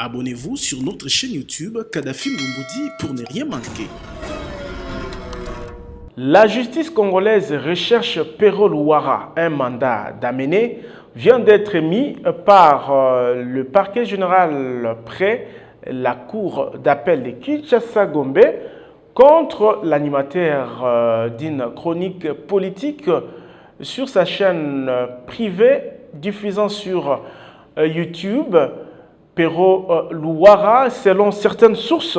Abonnez-vous sur notre chaîne YouTube Kadhafi Moumoudi pour ne rien manquer. La justice congolaise recherche Pero Luara. Un mandat d'amener vient d'être émis par le parquet général près la cour d'appel de Kinshasa-Gombe contre l'animateur d'une chronique politique sur sa chaîne privée diffusant sur YouTube. Pero Luara, selon certaines sources,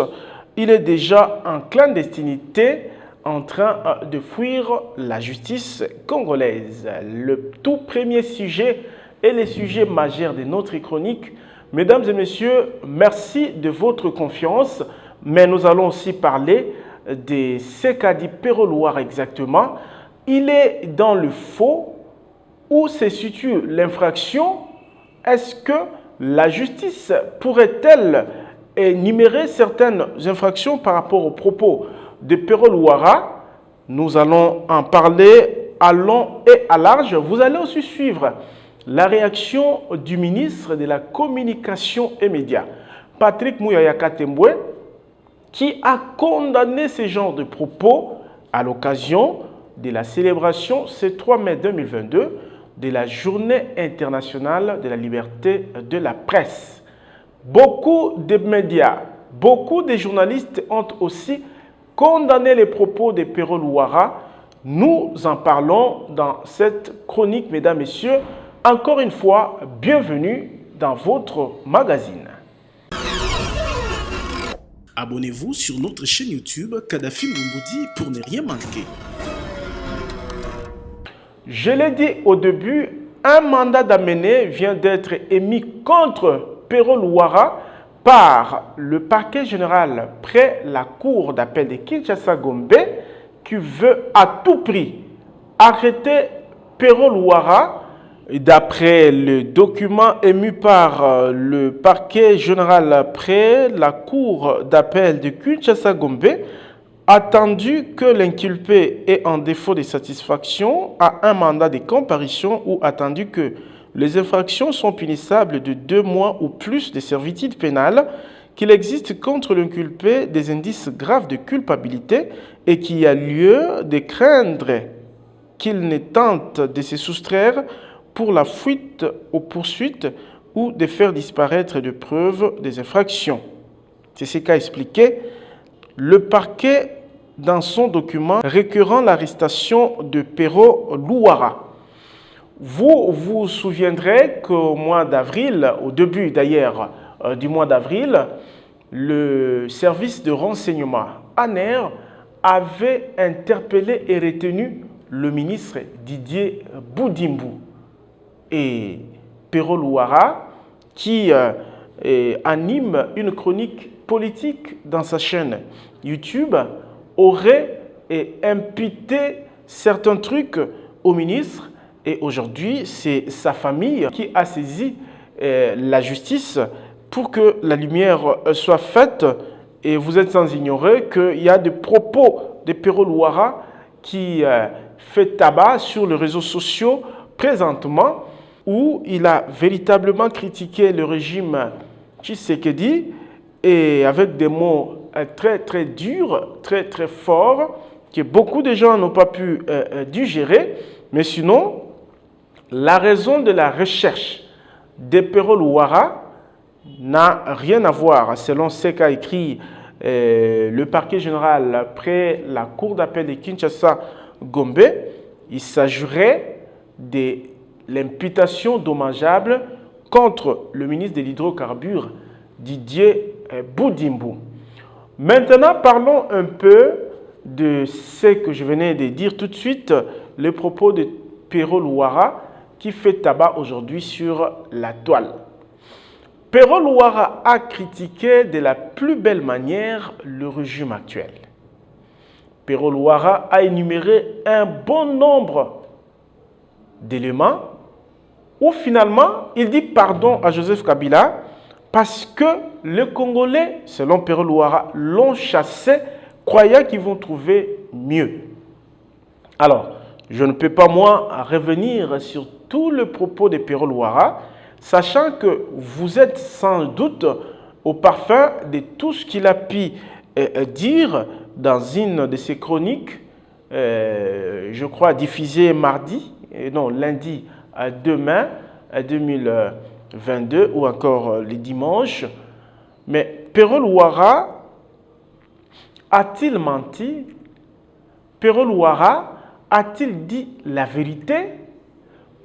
il est déjà en clandestinité en train de fuir la justice congolaise. Le tout premier sujet est le sujet majeur de notre chronique. Mesdames et messieurs, merci de votre confiance, mais nous allons aussi parler de ce qu'a dit Pero Luara exactement. Il est dans le faux. Où se situe l'infraction? Est-ce que la justice pourrait-elle énumérer certaines infractions par rapport aux propos de Pero Luara? Nous allons en parler à long et à large. Vous allez aussi suivre la réaction du ministre de la Communication et Médias, Patrick Muyaya Katembwe, qui a condamné ce genre de propos à l'occasion de la célébration ce 3 mai 2022 de la Journée internationale de la liberté de la presse. Beaucoup de médias, beaucoup de journalistes ont aussi condamné les propos de Pero Luara. Nous en parlons dans cette chronique, mesdames, messieurs. Encore une fois, bienvenue dans votre magazine. Abonnez-vous sur notre chaîne YouTube Kadhafi Moumoudi pour ne rien manquer. Je l'ai dit au début, un mandat d'amener vient d'être émis contre Pero Luara par le parquet général près la cour d'appel de Kinshasa-Gombe qui veut à tout prix arrêter Pero Luara. D'après le document émis par le parquet général près la cour d'appel de Kinshasa-Gombe, attendu que l'inculpé est en défaut de satisfaction à un mandat de comparution ou attendu que les infractions sont punissables de 2 mois ou plus de servitude pénale, qu'il existe contre l'inculpé des indices graves de culpabilité et qu'il y a lieu de craindre qu'il ne tente de se soustraire pour la fuite aux poursuites ou de faire disparaître des preuves des infractions. C'est ce qu'a expliqué le parquet dans son document requérant l'arrestation de Pero Luara. Vous vous souviendrez qu'au mois d'avril, au début d'ailleurs du mois d'avril, le service de renseignement ANER avait interpellé et retenu le ministre Didier Boudimbu. Et Pero Luara, qui anime une chronique politique dans sa chaîne YouTube, aurait imputé certains trucs au ministre. Et aujourd'hui, c'est sa famille qui a saisi la justice pour que la lumière soit faite. Et vous êtes sans ignorer qu'il y a des propos de Pero Luara qui fait tabac sur les réseaux sociaux présentement, où il a véritablement critiqué le régime Tshisekedi et avec des mots très très durs, très très forts, que beaucoup de gens n'ont pas pu digérer. Mais sinon, la raison de la recherche de Pero Luara n'a rien à voir, selon ce qu'a écrit le parquet général près la cour d'appel de Kinshasa-Gombe. Il s'agirait de l'imputation dommageable contre le ministre de l'Hydrocarbure, Didier Boudimbu. Maintenant, parlons un peu de ce que je venais de dire tout de suite, les propos de Pero Luara qui fait tabac aujourd'hui sur la toile. Pero Luara a critiqué de la plus belle manière le régime actuel. Pero Luara a énuméré un bon nombre d'éléments où finalement il dit pardon à Joseph Kabila parce que les Congolais, selon Pero Luara, l'ont chassé, croyant qu'ils vont trouver mieux. Alors, je ne peux pas, moi, revenir sur tout le propos de Pero Luara, sachant que vous êtes sans doute au parfum de tout ce qu'il a pu dire dans une de ses chroniques, je crois diffusée lundi à demain, 2022, ou encore les dimanches. Mais Pérolle Ouara a-t-il menti? Pérolle Ouara a-t-il dit la vérité?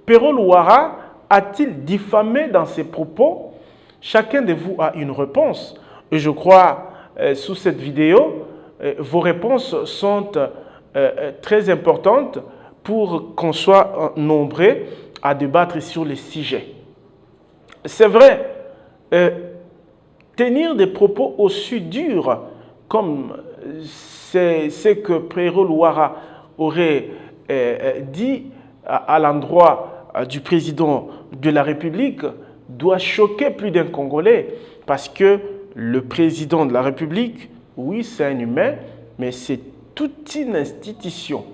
Pérolle Ouara a-t-il diffamé dans ses propos? Chacun de vous a une réponse. Et je crois, sous cette vidéo, vos réponses sont très importantes pour qu'on soit nombreux à débattre sur les sujets. C'est vrai, tenir des propos aussi durs comme c'est ce que Pérolle Ouara aurait dit à l'endroit du président de la République doit choquer plus d'un Congolais, parce que le président de la République, oui, c'est un humain, mais c'est toute une institution.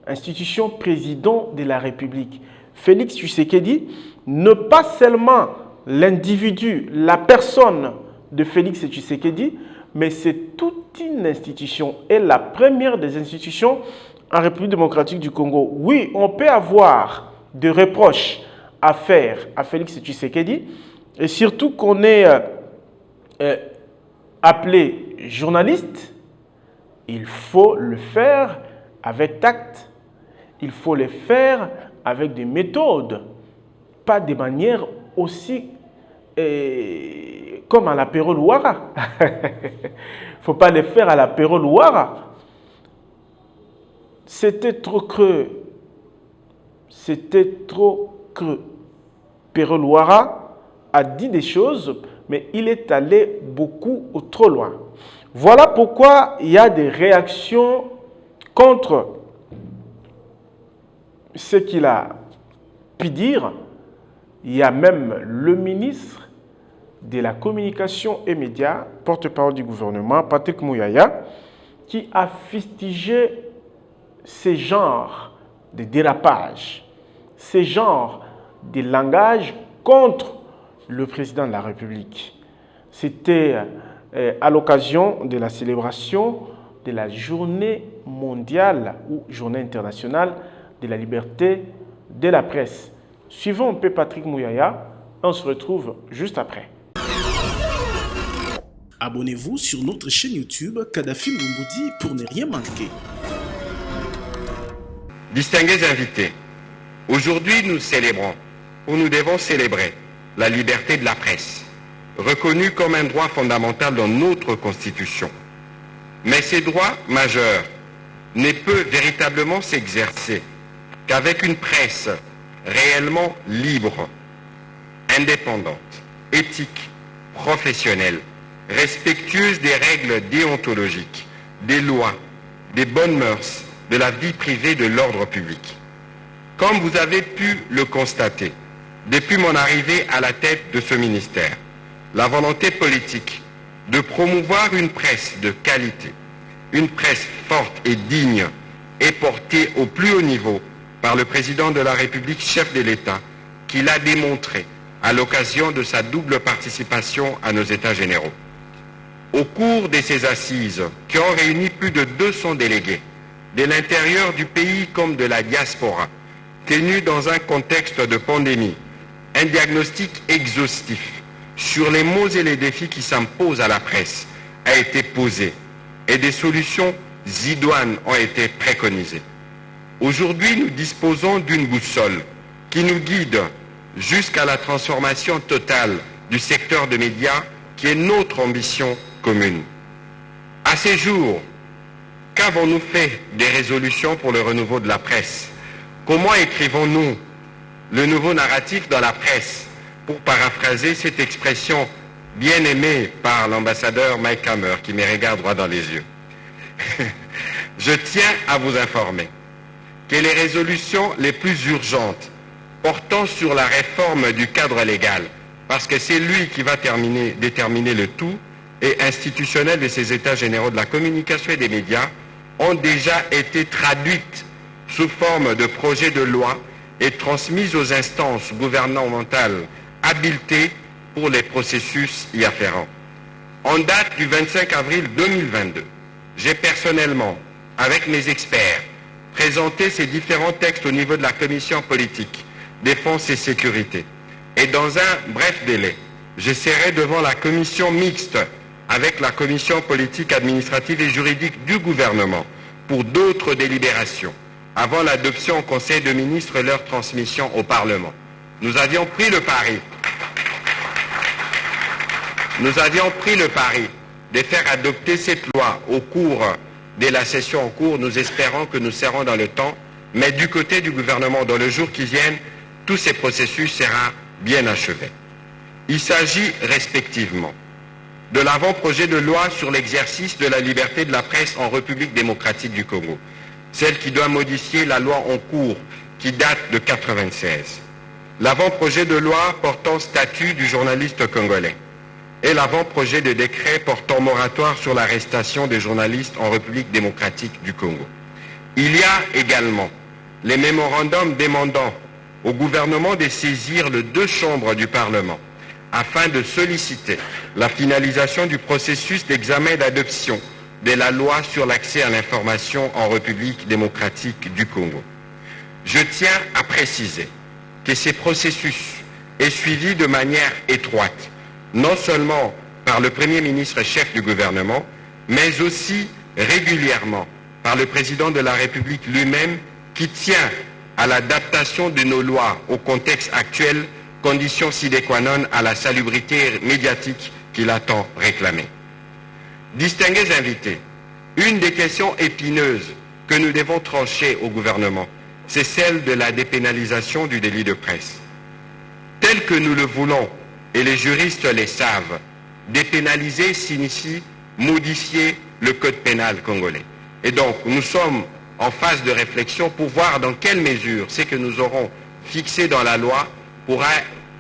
Institution président de la République. Félix Tshisekedi, ne pas seulement l'individu, la personne de Félix Tshisekedi, mais c'est toute une institution, et la première des institutions en République démocratique du Congo. Oui, on peut avoir des reproches à faire à Félix Tshisekedi, et surtout qu'on est appelé journaliste, il faut le faire avec tact, il faut le faire avec des méthodes, pas de manière aussi comme à la Pérolle Ouara. Il ne faut pas le faire à la Pérolle Ouara. C'était trop creux. C'était trop creux. Pérolle Ouara a dit des choses, mais il est allé beaucoup ou trop loin. Voilà pourquoi il y a des réactions contre ce qu'il a pu dire. Il y a même le ministre de la Communication et Médias, porte-parole du gouvernement, Patrick Mouyaya, qui a fustigé ces genres de dérapage, ces genres de langage contre le président de la République. C'était à l'occasion de la célébration de la journée mondiale ou journée internationale de la liberté de la presse. Suivons un peu Patrick Mouyaya, on se retrouve juste après. Abonnez-vous sur notre chaîne YouTube Kadhafi Mboumoudi pour ne rien manquer. Distingués invités, aujourd'hui nous célébrons, ou nous devons célébrer, la liberté de la presse, reconnue comme un droit fondamental dans notre Constitution. Mais ces droits majeurs ne peuvent véritablement s'exercer qu'avec une presse réellement libre, indépendante, éthique, professionnelle, respectueuse des règles déontologiques, des lois, des bonnes mœurs, de la vie privée, de l'ordre public. Comme vous avez pu le constater, depuis mon arrivée à la tête de ce ministère, la volonté politique de promouvoir une presse de qualité, une presse forte et digne, est portée au plus haut niveau par le président de la République, chef de l'État, qui l'a démontré à l'occasion de sa double participation à nos États généraux. Au cours de ces assises, qui ont réuni plus de 200 délégués, de l'intérieur du pays comme de la diaspora, tenus dans un contexte de pandémie, un diagnostic exhaustif sur les maux et les défis qui s'imposent à la presse a été posé et des solutions idoines ont été préconisées. Aujourd'hui, nous disposons d'une boussole qui nous guide jusqu'à la transformation totale du secteur des médias qui est notre ambition commune. À ces jours, qu'avons-nous fait des résolutions pour le renouveau de la presse? Comment écrivons-nous le nouveau narratif dans la presse, pour paraphraser cette expression bien aimée par l'ambassadeur Mike Hammer qui me regarde droit dans les yeux? Je tiens à vous informer que les résolutions les plus urgentes portant sur la réforme du cadre légal, parce que c'est lui qui va déterminer le tout, et institutionnel de ces États généraux de la communication et des médias, ont déjà été traduites sous forme de projets de loi et transmises aux instances gouvernementales habilitées pour les processus y afférents. En date du 25 avril 2022, j'ai personnellement, avec mes experts, présenté ces différents textes au niveau de la commission politique, défense et sécurité. Et dans un bref délai, je serai devant la commission mixte avec la commission politique, administrative et juridique du gouvernement pour d'autres délibérations, avant l'adoption au Conseil de ministres et leur transmission au Parlement. Nous avions pris le pari de faire adopter cette loi au cours de la session en cours. Nous espérons que nous serons dans le temps, mais du côté du gouvernement, dans le jour qui viennent, tous ces processus seront bien achevés. Il s'agit respectivement de l'avant-projet de loi sur l'exercice de la liberté de la presse en République démocratique du Congo, celle qui doit modifier la loi en cours qui date de 1996, l'avant-projet de loi portant statut du journaliste congolais et l'avant-projet de décret portant moratoire sur l'arrestation des journalistes en République démocratique du Congo. Il y a également les mémorandums demandant au gouvernement de saisir les deux chambres du Parlement afin de solliciter la finalisation du processus d'examen et d'adoption de la loi sur l'accès à l'information en République démocratique du Congo. Je tiens à préciser que ces processus est suivi de manière étroite, non seulement par le Premier ministre chef du gouvernement, mais aussi régulièrement par le Président de la République lui-même, qui tient à l'adaptation de nos lois au contexte actuel, condition sine qua non à la salubrité médiatique qu'il a tant réclamée. Distingués invités, une des questions épineuses que nous devons trancher au gouvernement, c'est celle de la dépénalisation du délit de presse. Tel que nous le voulons, et les juristes le savent, dépénaliser signifie modifier le code pénal congolais. Et donc, nous sommes en phase de réflexion pour voir dans quelle mesure ce que nous aurons fixé dans la loi pourra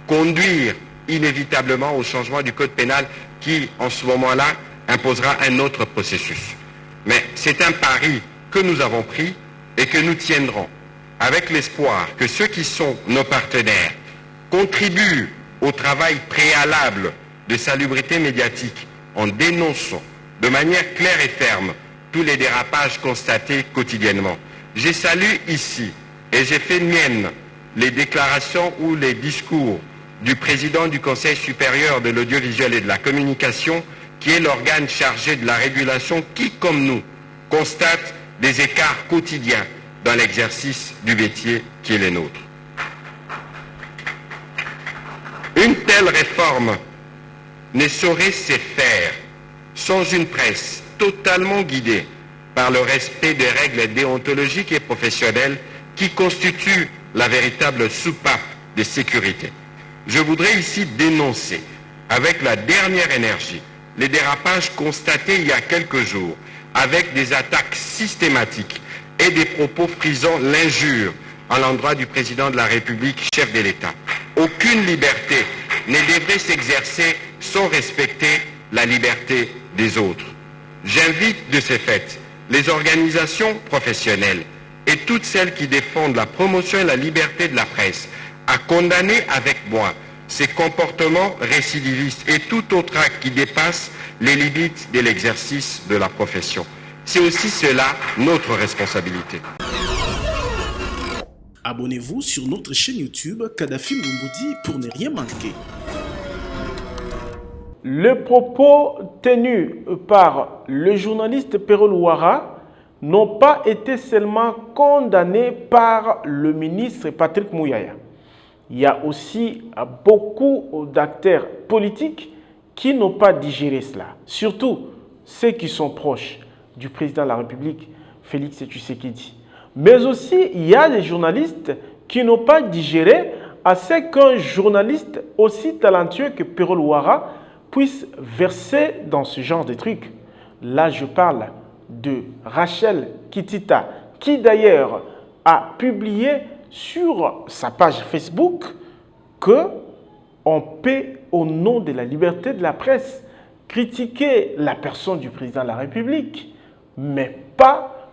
conduire inévitablement au changement du code pénal qui, en ce moment-là, imposera un autre processus. Mais c'est un pari que nous avons pris et que nous tiendrons, avec l'espoir que ceux qui sont nos partenaires contribuent au travail préalable de salubrité médiatique en dénonçant de manière claire et ferme tous les dérapages constatés quotidiennement. Je salue ici et j'ai fait mienne les déclarations ou les discours du président du Conseil supérieur de l'audiovisuel et de la communication, qui est l'organe chargé de la régulation, qui, comme nous, constate des écarts quotidiens dans l'exercice du métier qui est le nôtre. Une telle réforme ne saurait se faire sans une presse totalement guidée par le respect des règles déontologiques et professionnelles qui constituent la véritable soupape de sécurité. Je voudrais ici dénoncer avec la dernière énergie les dérapages constatés il y a quelques jours avec des attaques systématiques et des propos frisant l'injure à l'endroit du président de la République, chef de l'État. Aucune liberté ne devrait s'exercer sans respecter la liberté des autres. J'invite de ce fait les organisations professionnelles et toutes celles qui défendent la promotion et la liberté de la presse à condamner avec moi ces comportements récidivistes et tout autre acte qui dépasse les limites de l'exercice de la profession. C'est aussi cela notre responsabilité. Abonnez-vous sur notre chaîne YouTube Kadhafi Mboumoudi pour ne rien manquer. Les propos tenus par le journaliste Pero Luara n'ont pas été seulement condamnés par le ministre Patrick Muyaya. Il y a aussi beaucoup d'acteurs politiques qui n'ont pas digéré cela. Surtout ceux qui sont proches du président de la République, Félix Tshisekedi. Mais aussi, il y a des journalistes qui n'ont pas digéré à ce qu'un journaliste aussi talentueux que Pero Luara puisse verser dans ce genre de trucs. Là, je parle de Rachel Kitita, qui d'ailleurs a publié sur sa page Facebook que on peut, au nom de la liberté de la presse, critiquer la personne du président de la République, mais pas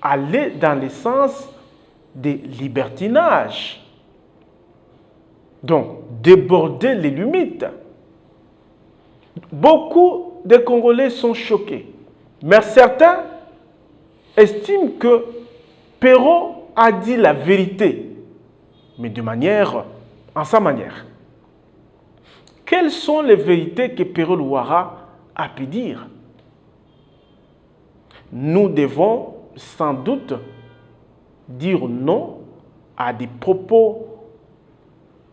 aller dans le sens des libertinages. Donc, déborder les limites. Beaucoup de Congolais sont choqués. Mais certains estiment que Perrault a dit la vérité, mais en sa manière. Quelles sont les vérités que Perrault Louara a pu dire? Nous devons sans doute dire non à des propos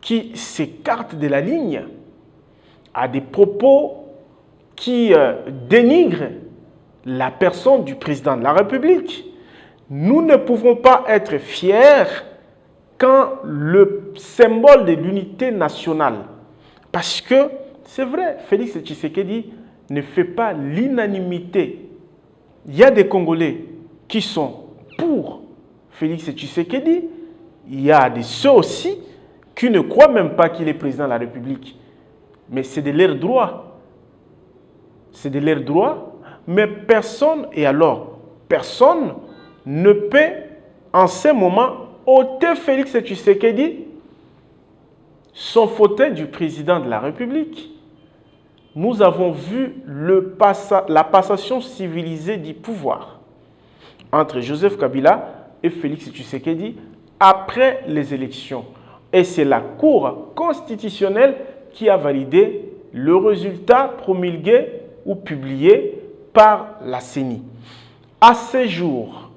qui s'écartent de la ligne, à des propos qui dénigrent la personne du président de la République. Nous ne pouvons pas être fiers quand le symbole de l'unité nationale, parce que c'est vrai, Félix Tshisekedi ne fait pas l'unanimité. Il y a des Congolais qui sont pour Félix Tshisekedi, il y a des ceux aussi qui ne croient même pas qu'il est président de la République. Mais c'est de leur droit. C'est de leur droit. Mais personne, et alors, personne ne peut en ce moment ôter Félix Tshisekedi son fauteuil du président de la République. Nous avons vu la passation civilisée du pouvoir entre Joseph Kabila et Félix Tshisekedi après les élections. Et c'est la Cour constitutionnelle qui a validé le résultat promulgué ou publié par la CENI. À ce jour,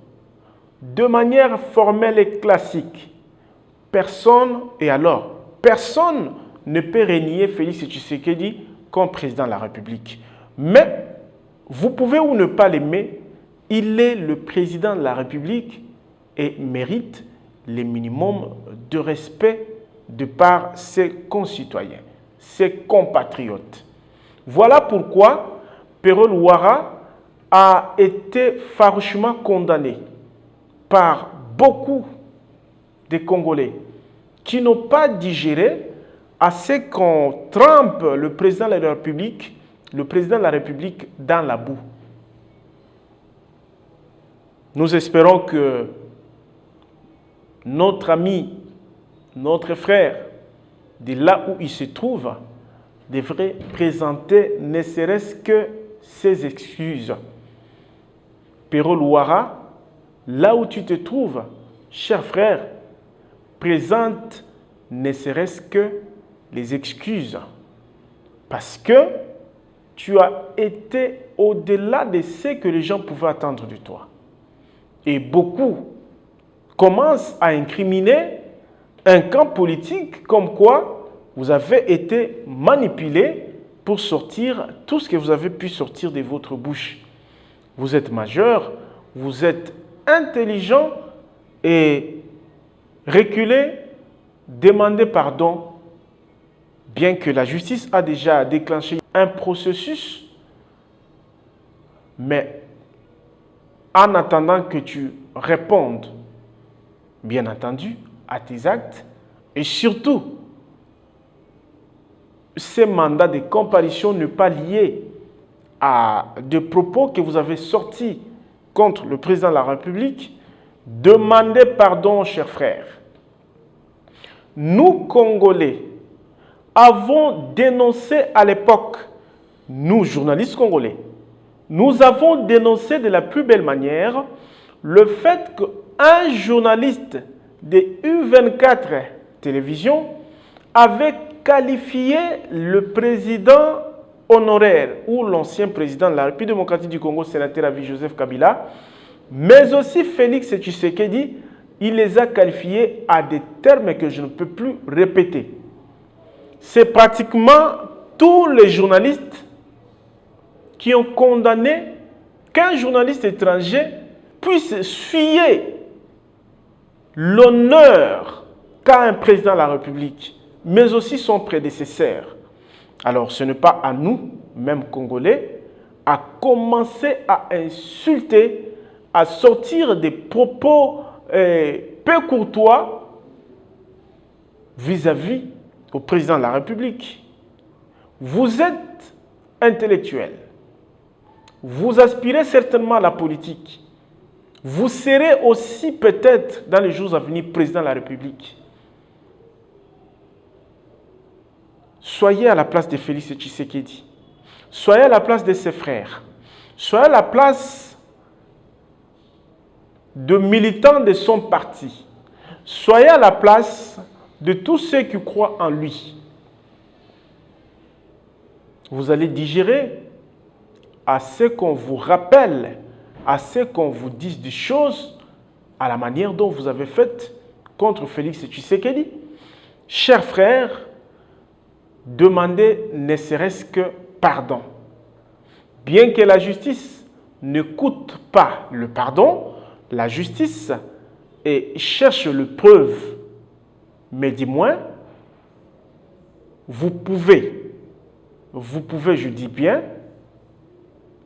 de manière formelle et classique, personne ne peut renier Félix Tshisekedi comme président de la République. Mais vous pouvez ou ne pas l'aimer, il est le président de la République et mérite le minimum de respect de par ses concitoyens, ses compatriotes. Voilà pourquoi Perrault Louara a été farouchement condamné par beaucoup de Congolais qui n'ont pas digéré à ce qu'on trempe le président de la République dans la boue. Nous espérons que notre ami, notre frère, de là où il se trouve, devrait présenter ne serait-ce que ses excuses. Perrault Louara, là où tu te trouves, cher frère, présente ne serait-ce que les excuses. Parce que tu as été au-delà de ce que les gens pouvaient attendre de toi. Et beaucoup commencent à incriminer un camp politique comme quoi vous avez été manipulé pour sortir tout ce que vous avez pu sortir de votre bouche. Vous êtes majeur, vous êtes intelligent et reculez, demandez pardon, bien que la justice a déjà déclenché un processus, mais en attendant que tu répondes, bien entendu, à tes actes, et surtout, ces mandats de comparution ne pas liés à des propos que vous avez sortis contre le président de la République, demandez pardon, chers frères. Nous, Congolais, avons dénoncé à l'époque, nous, journalistes congolais, nous avons dénoncé de la plus belle manière le fait qu'un journaliste de U24 télévision avait qualifié le président honoraire ou l'ancien président de la République démocratique du Congo, sénateur à vie Joseph Kabila, mais aussi Félix Tshisekedi, il les a qualifiés à des termes que je ne peux plus répéter. C'est pratiquement tous les journalistes qui ont condamné qu'un journaliste étranger puisse suyer l'honneur qu'a un président de la République, mais aussi son prédécesseur. Alors, ce n'est pas à nous, même Congolais, à commencer à insulter, à sortir des propos peu courtois vis-à-vis au président de la République. Vous êtes intellectuel. Vous aspirez certainement à la politique. Vous serez aussi peut-être dans les jours à venir président de la République. Soyez à la place de Félix Tshisekedi. soyez à la place de ses frères, soyez à la place de militants de son parti, soyez à la place de tous ceux qui croient en lui. Vous allez digérer à ce qu'on vous rappelle, à ce qu'on vous dise des choses, à la manière dont vous avez fait contre Félix Tshisekedi. Chers frères, demandez ne serait-ce que pardon. Bien que la justice ne coûte pas le pardon, la justice cherche le preuve. Mais du moins, vous pouvez, je dis bien,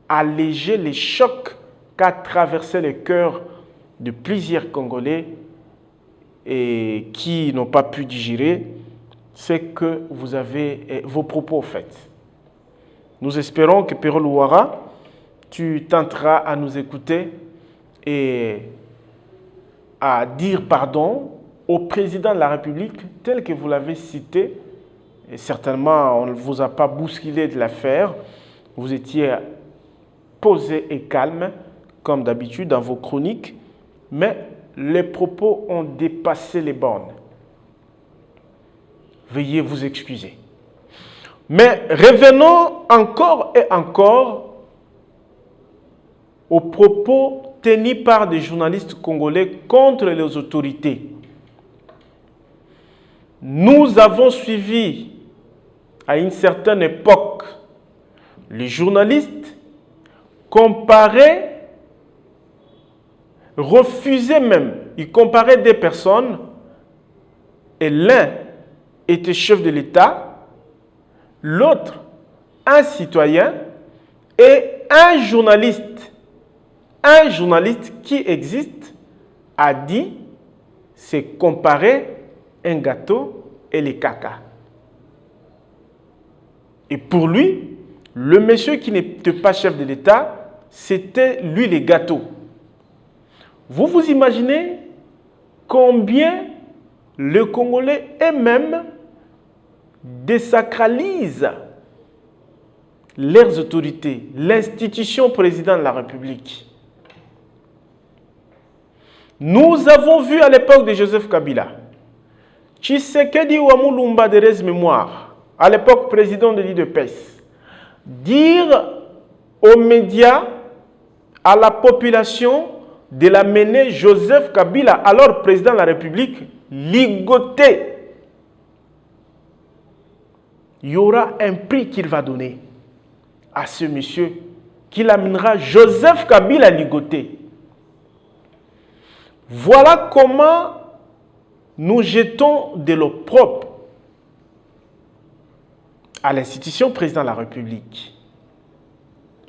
alléger les chocs qu'a traversé le cœur de plusieurs Congolais et qui n'ont pas pu digérer ce que vous avez, vos propos faits. Nous espérons que Pero Luara, tu tenteras à nous écouter et à dire pardon au président de la République tel que vous l'avez cité. Et certainement, on ne vous a pas bousculé de l'affaire. Vous étiez posé et calme, comme d'habitude dans vos chroniques, mais les propos ont dépassé les bornes. Veuillez vous excuser. Mais revenons encore et encore aux propos tenus par des journalistes congolais contre les autorités. Nous avons suivi à une certaine époque les journalistes comparaient, refusaient même, ils comparaient des personnes et l'un était chef de l'État, l'autre un citoyen et un journaliste qui existe a dit c'est comparer un gâteau et les caca. Et pour lui, le monsieur qui n'était pas chef de l'État, c'était lui les gâteaux. Vous vous imaginez combien le Congolais eux-mêmes désacralisent leurs autorités, l'institution président de la République. Nous avons vu à l'époque de Joseph Kabila, Tshisekedi Ouamulumba de Res Mémoire, à l'époque président de l'IDPS, dire aux médias, à la population, de la mener Joseph Kabila, alors président de la République, ligoté. Il y aura un prix qu'il va donner à ce monsieur qui l'amènera Joseph Kabila ligoté. Voilà comment nous jetons de l'eau propre à l'institution président de la République.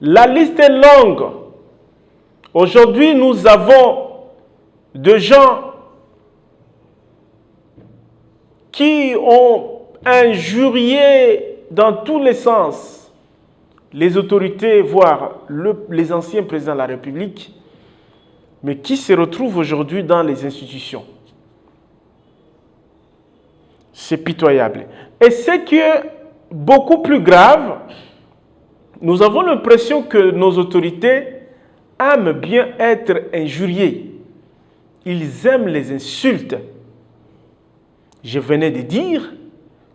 La liste est longue. Aujourd'hui, nous avons des gens qui ont injurié dans tous les sens les autorités, voire les anciens présidents de la République, mais qui se retrouvent aujourd'hui dans les institutions. C'est pitoyable. Et ce qui est beaucoup plus grave, nous avons l'impression que nos autorités aiment bien être injuriés. Ils aiment les insultes. Je venais de dire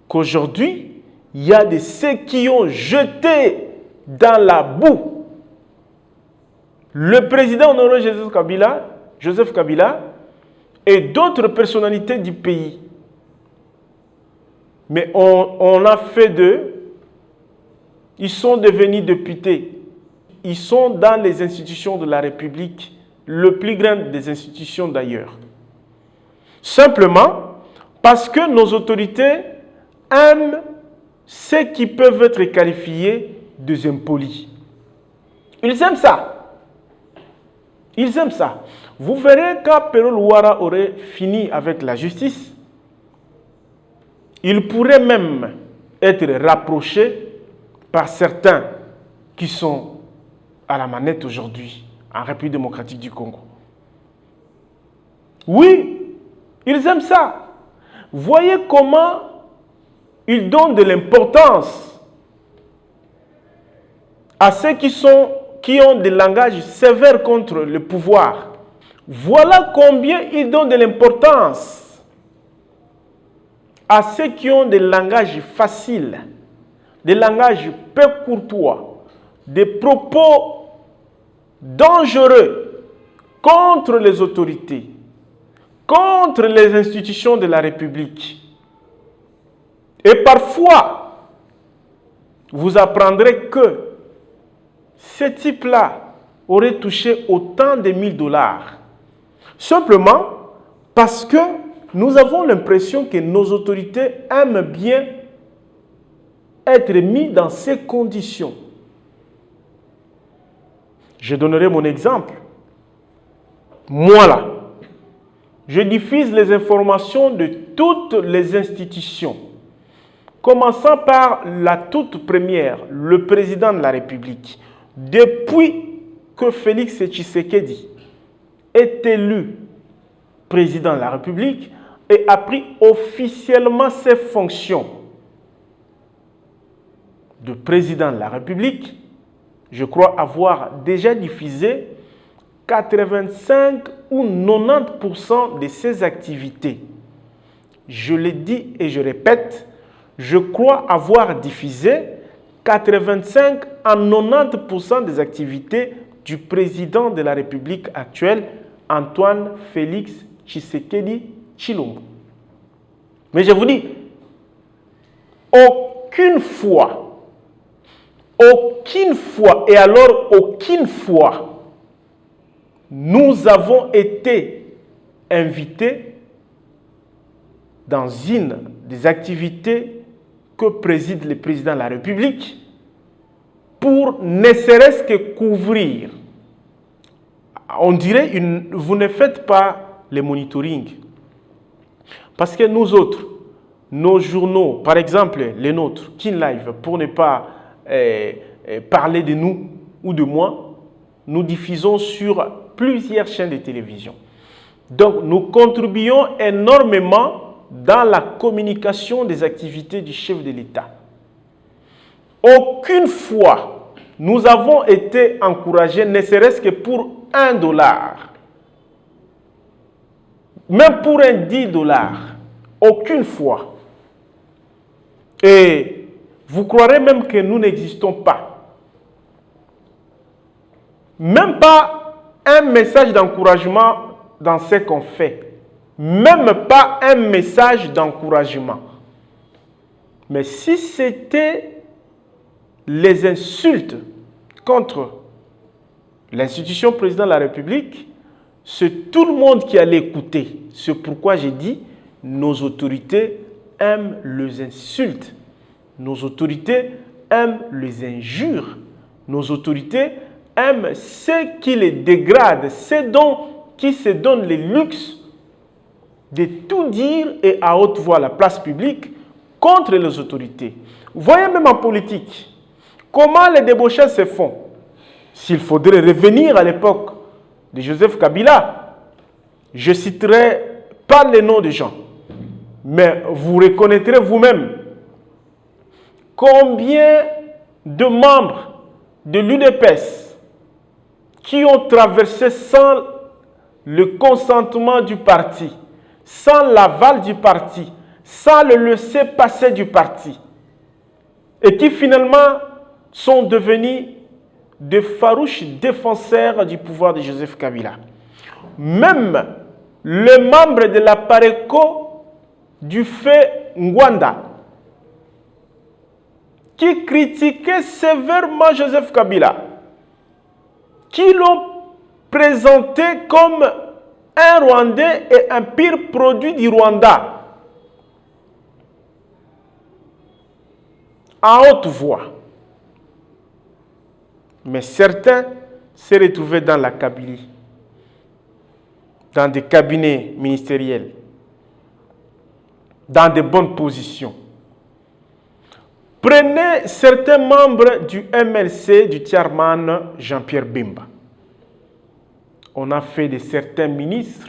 qu'aujourd'hui, il y a de ceux qui ont jeté dans la boue le président honoré Joseph Kabila et d'autres personnalités du pays. Mais on a fait d'eux, ils sont devenus députés. Ils sont dans les institutions de la République, le plus grand des institutions d'ailleurs. Simplement parce que nos autorités aiment ceux qui peuvent être qualifiés de impolis. Ils aiment ça. Ils aiment ça. Vous verrez quand Pero Luara aurait fini avec la justice, il pourrait même être rapproché par certains qui sont à la manette aujourd'hui en République démocratique du Congo. Oui, ils aiment ça. Voyez comment ils donnent de l'importance à ceux qui ont des langages sévères contre le pouvoir. Voilà combien il donne de l'importance à ceux qui ont des langages faciles, des langages peu courtois, des propos dangereux contre les autorités, contre les institutions de la République. Et parfois, vous apprendrez que ce type-là aurait touché autant de $1000. Simplement parce que nous avons l'impression que nos autorités aiment bien être mis dans ces conditions. Je donnerai mon exemple. Moi là, je diffuse les informations de toutes les institutions, commençant par la toute première, le président de la République. Depuis que Félix Tshisekedi est élu président de la République et a pris officiellement ses fonctions de président de la République, je crois avoir déjà diffusé 85 ou 90% de ses activités. Je le dis et je répète, je crois avoir diffusé 85 à 90% des activités du président de la République actuelle, Antoine Félix Tshisekedi Tshilombo. Mais je vous dis, aucune fois, et alors aucune fois, nous avons été invités dans une des activités que préside le président de la République pour ne serait-ce que couvrir. On dirait, vous ne faites pas le monitoring. Parce que nous autres, nos journaux, par exemple les nôtres, KinLive, pour ne pas parler de nous ou de moi, nous diffusons sur plusieurs chaînes de télévision. Donc nous contribuons énormément dans la communication des activités du chef de l'État. Aucune fois, nous avons été encouragés, ne serait-ce que pour $1, même pour un $10, aucune fois. Et vous croirez même que nous n'existons pas. Même pas un message d'encouragement dans ce qu'on fait. Même pas un message d'encouragement. Mais si c'était les insultes contre l'institution président de la République, c'est tout le monde qui allait écouter. C'est pourquoi j'ai dit, nos autorités aiment les insultes. Nos autorités aiment les injures. Nos autorités aiment ceux qui les dégradent, ceux qui se donnent le luxe de tout dire et à haute voix à la place publique contre les autorités. Vous voyez même en politique, comment les débauchages se font. S'il faudrait revenir à l'époque de Joseph Kabila, je ne citerai pas les noms des gens, mais vous reconnaîtrez vous-même combien de membres de l'UDPS qui ont traversé sans le consentement du parti, sans l'aval du parti, sans le laisser-passer du parti, et qui finalement sont devenus de farouches défenseurs du pouvoir de Joseph Kabila. Même les membres de la PARECO du fait Ngwanda, qui critiquaient sévèrement Joseph Kabila, qui l'ont présenté comme un Rwandais et un pire produit du Rwanda, à haute voix. Mais certains se retrouvaient dans la Kabylie, dans des cabinets ministériels, dans de bonnes positions. Prenez certains membres du MLC, du chairman Jean-Pierre Bemba. On a fait de certains ministres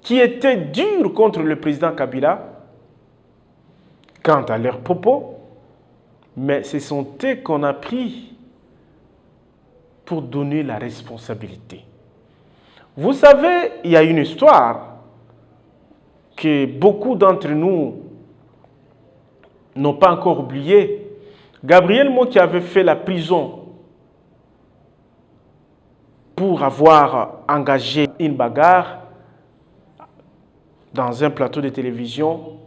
qui étaient durs contre le président Kabila quant à leurs propos, mais ce sont eux qu'on a pris pour donner la responsabilité. Vous savez, il y a une histoire que beaucoup d'entre nous n'ont pas encore oubliée. Gabriel Mo qui avait fait la prison pour avoir engagé une bagarre dans un plateau de télévision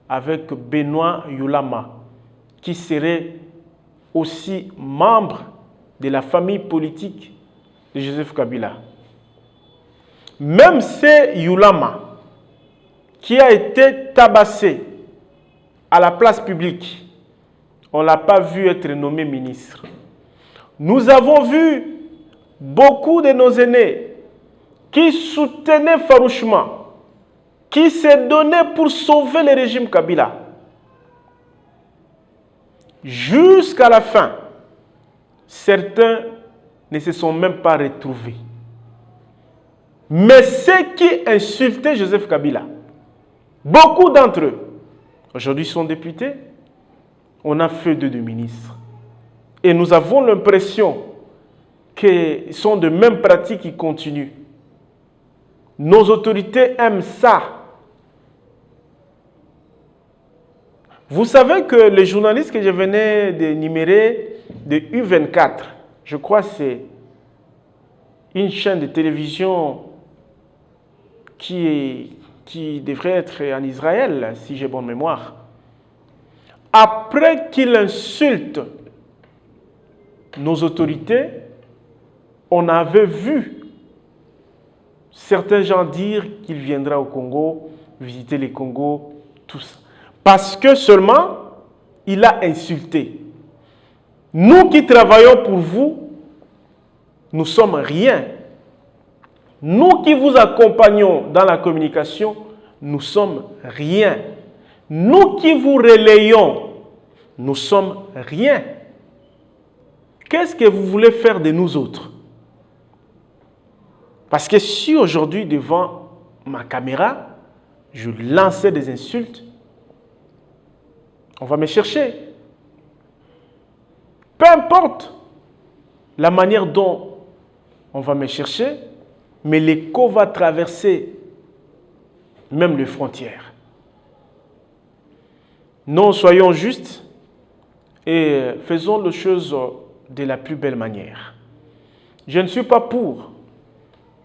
avec Benoît Yulama, qui serait aussi membre de la famille politique de Joseph Kabila. Même c'est Yulama qui a été tabassé à la place publique. On ne l'a pas vu être nommé ministre. Nous avons vu beaucoup de nos aînés qui soutenaient farouchement, qui s'est donné pour sauver le régime Kabila. Jusqu'à la fin, certains ne se sont même pas retrouvés. Mais ceux qui insultaient Joseph Kabila, beaucoup d'entre eux, aujourd'hui sont députés, on a fait d'eux des ministres. Et nous avons l'impression que ce sont de mêmes pratiques qui continuent. Nos autorités aiment ça. Vous savez que les journalistes que je venais d'énumérer de U24, je crois que c'est une chaîne de télévision qui devrait être en Israël, si j'ai bonne mémoire. Après qu'il insulte nos autorités, on avait vu certains gens dire qu'il viendra au Congo, visiter les Congos, tout ça. Parce que seulement, il a insulté. Nous qui travaillons pour vous, nous sommes rien. Nous qui vous accompagnons dans la communication, nous sommes rien. Nous qui vous relayons, nous sommes rien. Qu'est-ce que vous voulez faire de nous autres? Parce que si aujourd'hui, devant ma caméra, je lançais des insultes, on va me chercher. Peu importe la manière dont on va me chercher, mais l'écho va traverser même les frontières. Non, soyons justes et faisons les choses de la plus belle manière. Je ne suis pas pour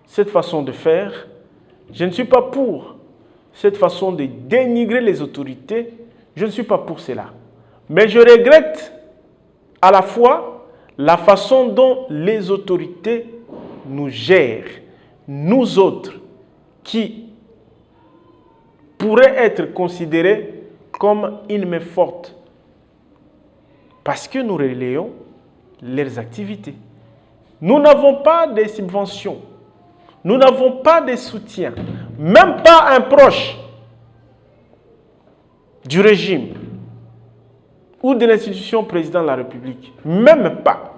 cette façon de faire. Je ne suis pas pour cette façon de dénigrer les autorités. Je ne suis pas pour cela. Mais je regrette à la fois la façon dont les autorités nous gèrent, nous autres, qui pourraient être considérés comme une main forte, parce que nous relayons leurs activités. Nous n'avons pas de subventions, nous n'avons pas de soutien, même pas un proche du régime ou de l'institution président de la République, même pas.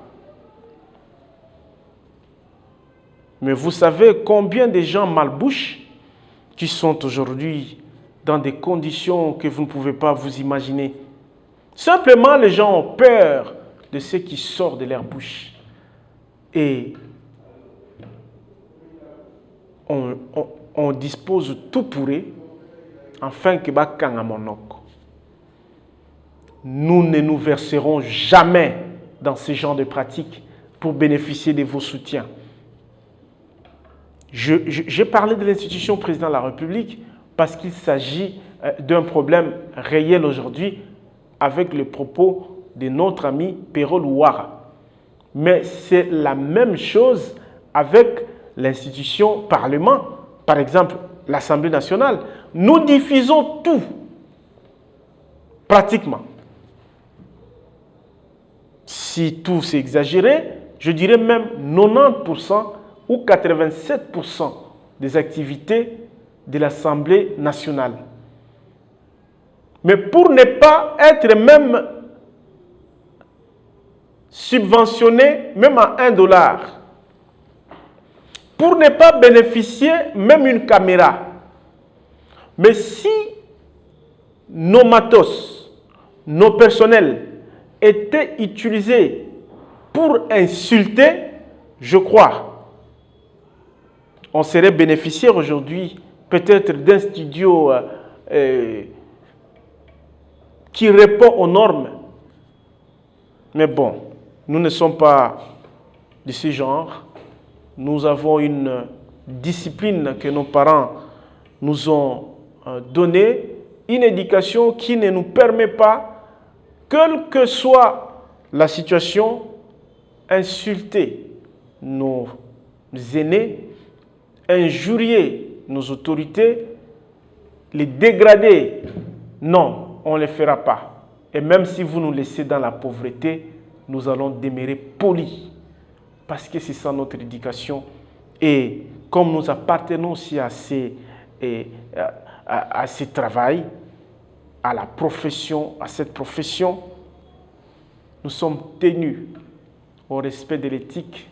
Mais vous savez combien de gens malbouches qui sont aujourd'hui dans des conditions que vous ne pouvez pas vous imaginer. Simplement, les gens ont peur de ce qui sort de leur bouche. Et on dispose tout pour eux, afin que bakanga monoko. Nous ne nous verserons jamais dans ce genre de pratiques pour bénéficier de vos soutiens. J'ai parlé de l'institution président de la République parce qu'il s'agit d'un problème réel aujourd'hui avec les propos de notre ami Perol Ouara. Mais c'est la même chose avec l'institution Parlement. Par exemple, l'Assemblée nationale. Nous diffusons tout, pratiquement. Si tout c'est exagéré, je dirais même 90% ou 87% des activités de l'Assemblée nationale. Mais pour ne pas être même subventionné, même à $1, pour ne pas bénéficier même une caméra. Mais si nos matos, nos personnels étaient utilisés pour insulter, Je crois, on serait bénéficiaire aujourd'hui peut-être d'un studio qui répond aux normes. Mais bon, nous ne sommes pas de ce genre. Nous avons une discipline que nos parents nous ont donnée, une éducation qui ne nous permet pas, quelle que soit la situation, insulter nos aînés, injurier nos autorités, les dégrader. Non, on ne le fera pas. Et même si vous nous laissez dans la pauvreté, nous allons demeurer polis. Parce que c'est ça notre éducation. Et comme nous appartenons aussi à ce travail, à la profession, à cette profession, nous sommes tenus au respect de l'éthique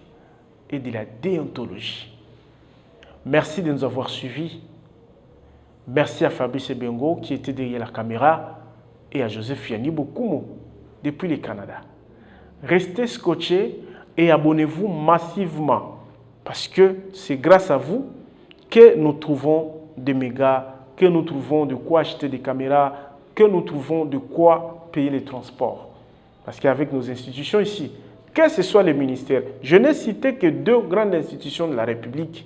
et de la déontologie. Merci de nous avoir suivis. Merci à Fabrice Bengo qui était derrière la caméra et à Joseph Yanni Bokumo depuis le Canada. Restez scotchés et abonnez-vous massivement parce que c'est grâce à vous que nous trouvons des mégas, que nous trouvons de quoi acheter des caméras, que nous trouvons de quoi payer les transports. Parce qu'avec nos institutions ici, que ce soit les ministères, je n'ai cité que 2 grandes institutions de la République.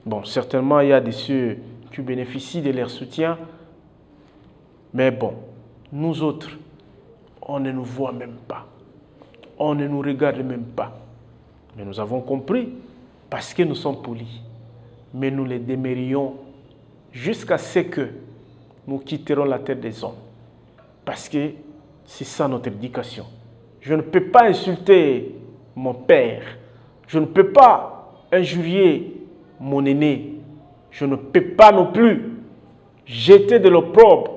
Bon, certainement, il y a de ceux qui bénéficient de leur soutien. Mais bon, nous autres, on ne nous voit même pas. On ne nous regarde même pas. Mais nous avons compris, parce que nous sommes polis. Mais nous les demeurions jusqu'à ce que nous quitterons la terre des hommes. Parce que c'est ça notre éducation. Je ne peux pas insulter mon père. Je ne peux pas injurier mon aîné. Je ne peux pas non plus jeter de l'opprobre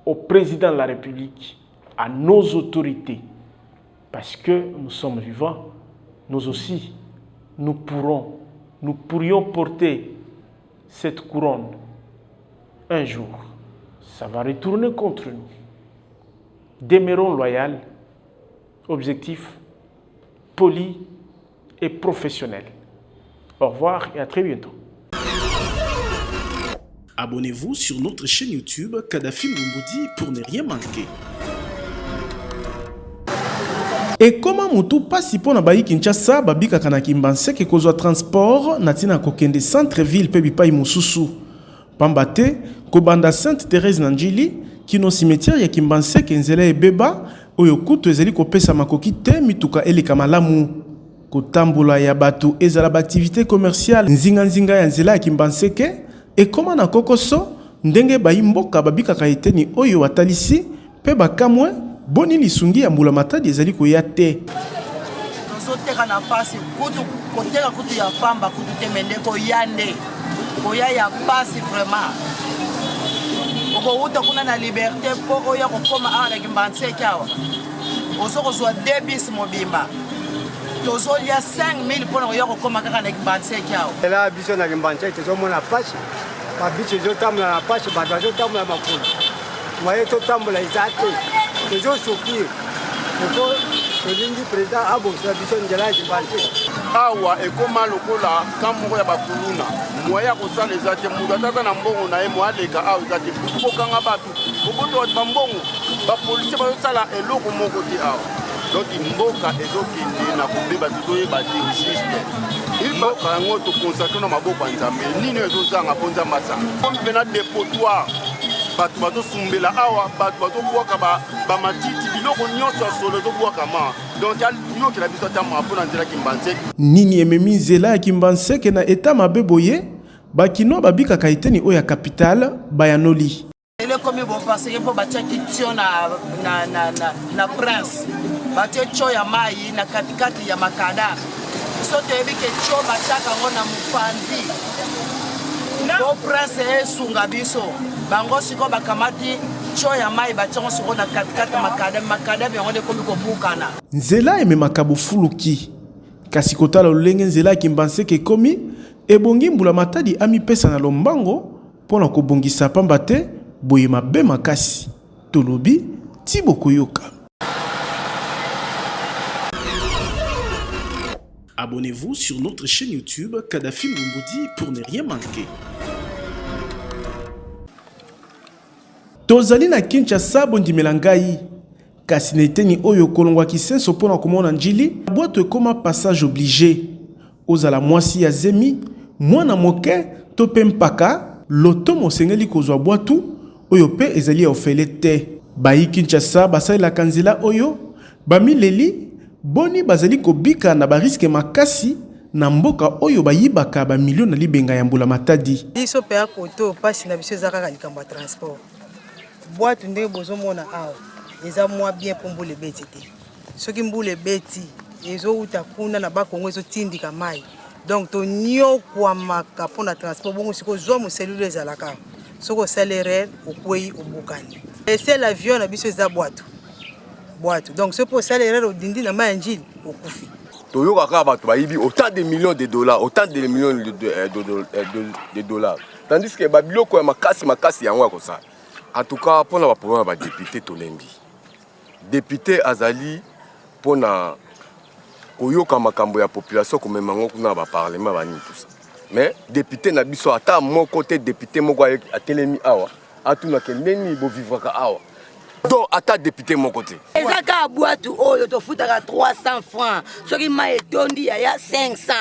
au président de la République, à nos autorités. Parce que nous sommes vivants, nous aussi, nous pourrions porter cette couronne. Un jour, ça va retourner contre nous. Demeurons loyaux, objectifs, polis et professionnels. Au revoir et à très bientôt. Abonnez-vous sur notre chaîne YouTube Kadhafi Moumoudi pour ne rien manquer. Et comment mutu pasi pona bayi Kinshasa babika kana Kimbanseke kozwa transport natina kokende centre-ville pe bipai mususu. Pambate kobanda Sainte-Thérèse Nanjili kino cimetière ya Kimbanseke nzela ebeba oyo kutu ezeli kopesa makoki te mituka eleka malamu. Kotambola ya bato ezala ba activité commerciale nzinga ya nzela ya Kimbanseke et comment na kokoso ndenge bayi mboka babika ka eteni oyo atalisi pe bakamwe boni lisungi ya mbula matadi ezali koya te. Tozoteka na pasi kutu koteka kutu ya pamba kutu temendeko yande koya ya pasi vraiment. Oko uta kuna na liberté poko ya kokoma ala Kimbanseke awa. Osoko zwa debis mobimba. Tozolia 5000 pona koya kokoma kaka na Kimbanseke awa. Ela biso na Kimbanseke tozomona pasi. Ba biso zotamula na pasi ba zotamula makulu. Moye totamula izate. Toujours souffrir. Il faut que le président a besoin de la Kimbanseke. Awa ekoma lokola kamoko ya bakuluna moya kosala ezate mutu atata na mbongo na ye moaleka awa ezate butu kokanga bato okoto bambongo bapolisi bazosala eloko moko te awa donc mboka ezokende na kobeba tozoyeba te juste mboka yango tokonsakre na maboko ya nzambe nini ezozanga mpo nzambe asanga komi mpena dépotoir bato bazosumbela awa bato bazobwaka bamatiti biloko nyonso ya solo ezobwaka ma donc yokela biso ata mwa mpona nzela Kimbanseke nini ememi nzela ya Kimbanseke na eta mabe boye bakino babikaka eteni oyo ya capitale bayanoli ele komi bo parce que po batiaki tio na prince batie tio ya mai na katikati ya makada soto ebike tio batiaka ngo na mopanzi po prince esunga biso bango siko bakamati tio ya mai batiango siko na katikati makada yango nde komi kobukana nzela ememaka bofuluki kasi kotala lolenge nzela ya Kimbanseke ekomi ebongi mbula matadi amipesa na lombango mpona kobongisa pamba te boye mabe makasi tolobi ti bokoyoka. Abonnez-vous sur notre chaîne YouTube Kadhafi Mboumoudi pour ne rien manquer. Tozali na Kinshasa bondimela ngai kasi neteni oyo kolongwa kisenso pona komona njili boîte koma passage obligé ozala mwasi ya zemi mwana moke to pe mpaka loto mosengeli kozwa bwatu oyo pe ezali ya ofele te bayi Kinshasa basalela kanzela oyo bamileli boni bazali kobika na bariske makasi na mboka oyo bayibaka ba million na libenga ya mbula matadi biso pe akoto pasi na biso ezaka likambo ya transport boîte ndenge bozomona awa eza mwa bien pour mbula ebeti te soki mbula ebeti ezouta kuna na bakongo ezotindika mai donc toniokwamaka mpona transport bongo sikoyo zwa moselule ezalaka soki osalere okwei obukani ese l'avion na biso eza bwato donc soki osalere odindi na mai ya njili okufi toyokaka bato bayibi autant de millions de dollars de dollars tandis que babiloko ya makasi yango ya kosala en tout cas mpona baproblème ya badepute tolembi député azali mpona koyoka makambo ya population komema ngo kuna baparlement banini tout ça mais député na biso ata moko te député moko atelemi awa atunake ndeni bovivwaka awa donc ata député moko te eza kaka bwatu oyo tofutaka 300 francs soki mai etondi ya 500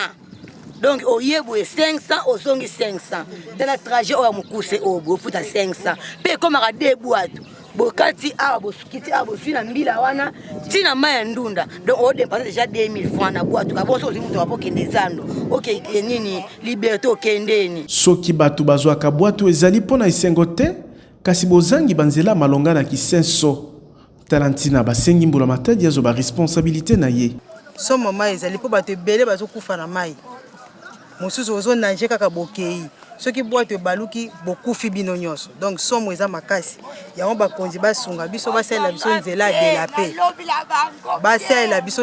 donc oyeboye 500 ozongi 500 tala trajet oyo ya mokuse oyo bofuta 500 mpe ekomaka de bwatu bokati awa bosukiti awa bosui na mbila wana ntina mai ya ndunda donc odepense déjà 2000 francs na bwatu kabonso ozi mutu apokende zando okeke nini liberté okendeni soki bato bazwaka bwatu ezali mpona esengo te kasi bozangi banzela malonga na kisenso tala ntina basengi mbula matadi azwa baresponsabilité na ye somo mai ezali mpo bato ebele bazokufa na mai mosusu ozonange kaka bokei soki bwato ebaluki bokufi bino nyonso donc somo eza makasi yango bakonzi basunga biso basalela biso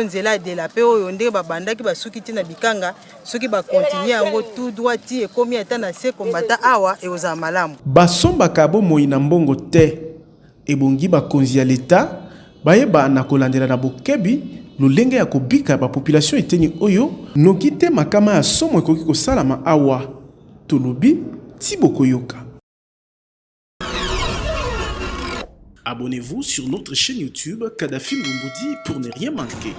nzela ya delape oyo ndenge babandaki basuki ti na bikanga soki bakontinue yango tout droit ti ekomi ata na se kombata awa ekozala malamu basombaka bomoi na mbongo te ebongi bakonzi ya leta bayeba na kolandela na bokebi lolenge ya kobika bapopulation eteni oyo noki te makama ya somo ekoki kosalama awa tolobi Thibaut Koyoka. Abonnez-vous sur notre chaîne YouTube Kadhafi Mboumoudi pour ne rien manquer.